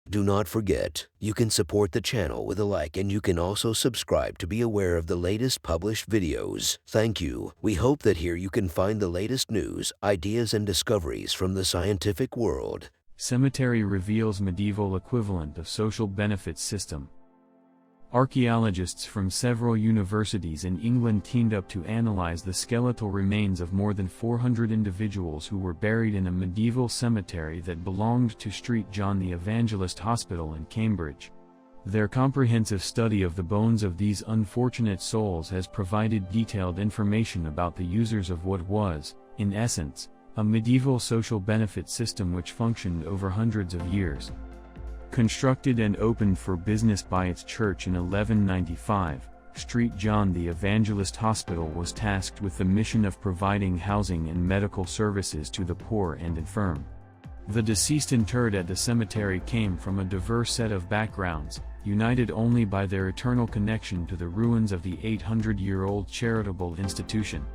Do not forget, you can support the channel with a like, and you can also subscribe to be aware of the latest published videos. Thank you. We hope that here you can find the latest news, ideas, and discoveries from the scientific world. Cemetery reveals medieval equivalent of social benefits system. Archaeologists from several universities in England teamed up to analyze the skeletal remains of more than 400 individuals who were buried in a medieval cemetery that belonged to St. John the Evangelist Hospital in Cambridge. Their comprehensive study of the bones of these unfortunate souls has provided detailed information about the users of what was, in essence, a medieval social benefit system which functioned over hundreds of years. Constructed and opened for business by its church in 1195, St. John the Evangelist Hospital was tasked with the mission of providing housing and medical services to the poor and infirm. The deceased interred at the cemetery came from a diverse set of backgrounds, united only by their eternal connection to the ruins of the 800-year-old charitable institution.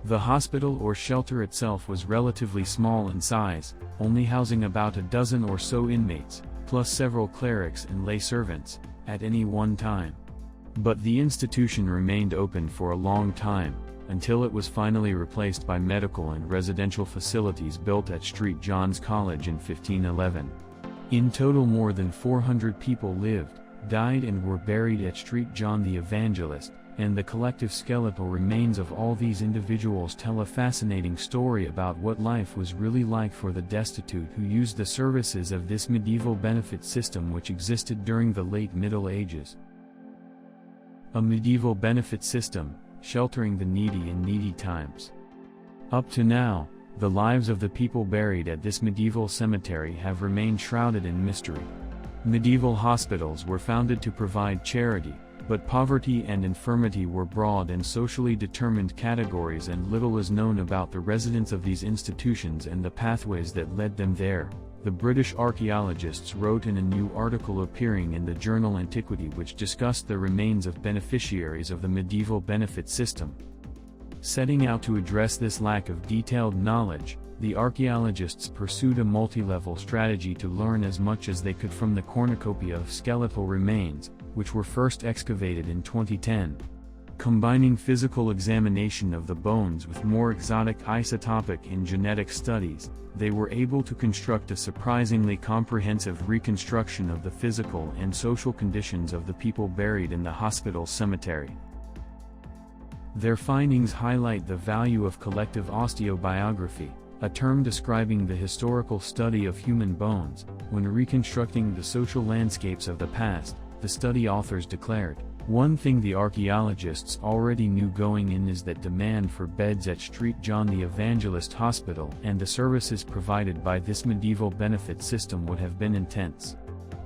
The hospital or shelter itself was relatively small in size, only housing about a dozen or so inmates, plus several clerics and lay servants, at any one time. But the institution remained open for a long time, until it was finally replaced by medical and residential facilities built at St. John's College in 1511. In total, more than 400 people lived, died, and were buried at St. John the Evangelist, and the collective skeletal remains of all these individuals tell a fascinating story about what life was really like for the destitute who used the services of this medieval benefit system which existed during the late Middle Ages. A medieval benefit system, sheltering the needy in needy times. Up to now, the lives of the people buried at this medieval cemetery have remained shrouded in mystery. Medieval hospitals were founded to provide charity, but poverty and infirmity were broad and socially determined categories, and little is known about the residents of these institutions and the pathways that led them there, the British archaeologists wrote in a new article appearing in the journal Antiquity, which discussed the remains of beneficiaries of the medieval benefit system. Setting out to address this lack of detailed knowledge, the archaeologists pursued a multi-level strategy to learn as much as they could from the cornucopia of skeletal remains, which were first excavated in 2010. Combining physical examination of the bones with more exotic isotopic and genetic studies, they were able to construct a surprisingly comprehensive reconstruction of the physical and social conditions of the people buried in the hospital cemetery. Their findings highlight the value of collective osteobiography, a term describing the historical study of human bones, when reconstructing the social landscapes of the past. The study authors declared, "One thing the archaeologists already knew going in is that demand for beds at St. John the Evangelist Hospital and the services provided by this medieval benefit system would have been intense."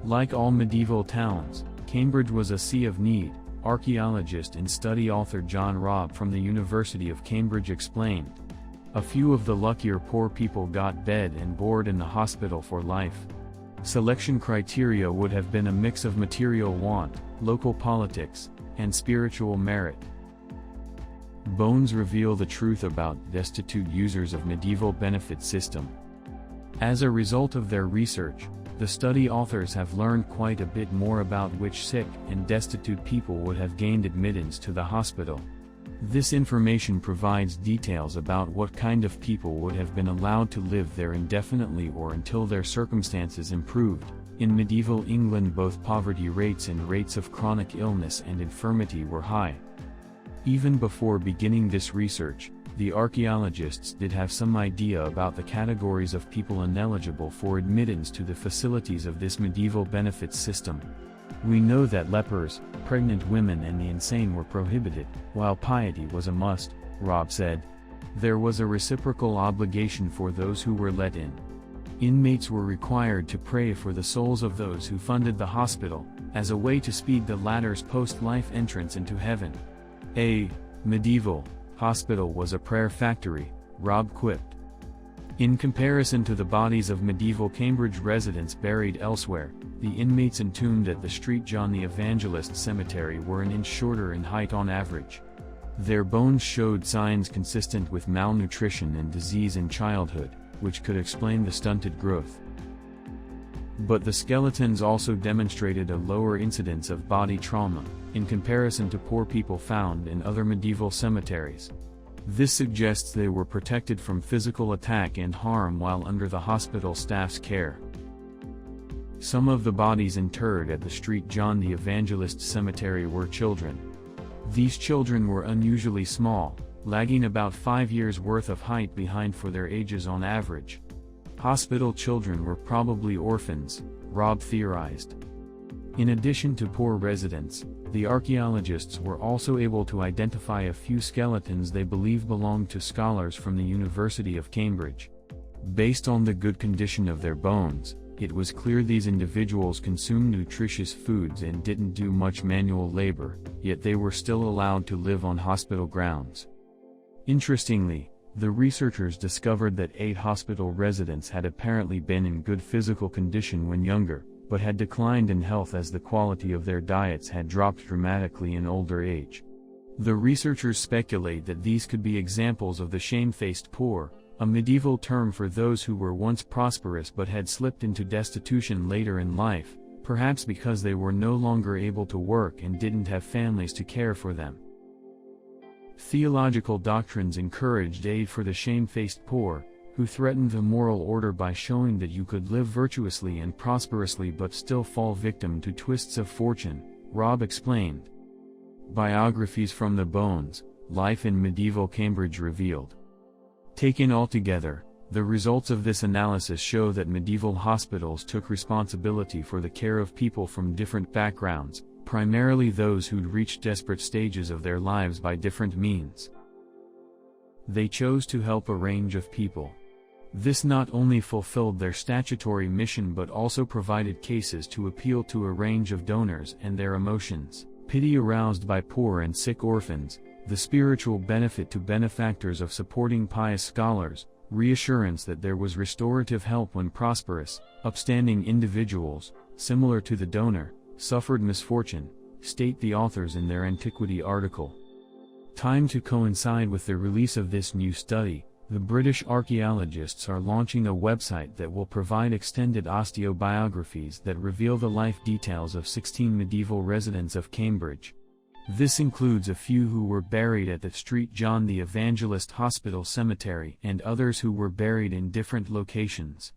Like all medieval towns, Cambridge was a sea of need, archaeologist and study author John Robb from the University of Cambridge explained. A few of the luckier poor people got bed and board in the hospital for life. Selection criteria would have been a mix of material want, local politics, and spiritual merit. Bones reveal the truth about destitute users of medieval benefit system. As a result of their research, the study authors have learned quite a bit more about which sick and destitute people would have gained admittance to the hospital. This information provides details about what kind of people would have been allowed to live there indefinitely or until their circumstances improved. In medieval England, both poverty rates and rates of chronic illness and infirmity were high. Even before beginning this research, the archaeologists did have some idea about the categories of people ineligible for admittance to the facilities of this medieval benefits system. We know that lepers, pregnant women and the insane were prohibited, while piety was a must, Robb said. There was a reciprocal obligation for those who were let in. Inmates were required to pray for the souls of those who funded the hospital, as a way to speed the latter's post-life entrance into heaven. A medieval hospital was a prayer factory, Robb quipped. In comparison to the bodies of medieval Cambridge residents buried elsewhere, the inmates entombed at the St. John the Evangelist cemetery were an inch shorter in height on average. Their bones showed signs consistent with malnutrition and disease in childhood, which could explain the stunted growth. But the skeletons also demonstrated a lower incidence of body trauma, in comparison to poor people found in other medieval cemeteries. This suggests they were protected from physical attack and harm while under the hospital staff's care. Some of the bodies interred at the St. John the Evangelist cemetery were children. These children were unusually small, lagging about 5 years' worth of height behind for their ages on average. Hospital children were probably orphans, Rob theorized. In addition to poor residents, the archaeologists were also able to identify a few skeletons they believe belonged to scholars from the University of Cambridge. Based on the good condition of their bones, it was clear these individuals consumed nutritious foods and didn't do much manual labor, yet they were still allowed to live on hospital grounds. Interestingly, the researchers discovered that 8 hospital residents had apparently been in good physical condition when younger, but had declined in health as the quality of their diets had dropped dramatically in older age. The researchers speculate that these could be examples of the shamefaced poor, a medieval term for those who were once prosperous but had slipped into destitution later in life, perhaps because they were no longer able to work and didn't have families to care for them. Theological doctrines encouraged aid for the shamefaced poor, who threatened the moral order by showing that you could live virtuously and prosperously but still fall victim to twists of fortune, Rob explained. Biographies from the Bones, Life in Medieval Cambridge revealed. Taken altogether, the results of this analysis show that medieval hospitals took responsibility for the care of people from different backgrounds, primarily those who'd reached desperate stages of their lives by different means. They chose to help a range of people. This not only fulfilled their statutory mission but also provided cases to appeal to a range of donors and their emotions, pity aroused by poor and sick orphans, the spiritual benefit to benefactors of supporting pious scholars, reassurance that there was restorative help when prosperous, upstanding individuals, similar to the donor, suffered misfortune, state the authors in their Antiquity article. Timed to coincide with the release of this new study, the British archaeologists are launching a website that will provide extended osteobiographies that reveal the life details of 16 medieval residents of Cambridge. This includes a few who were buried at the St. John the Evangelist Hospital cemetery and others who were buried in different locations.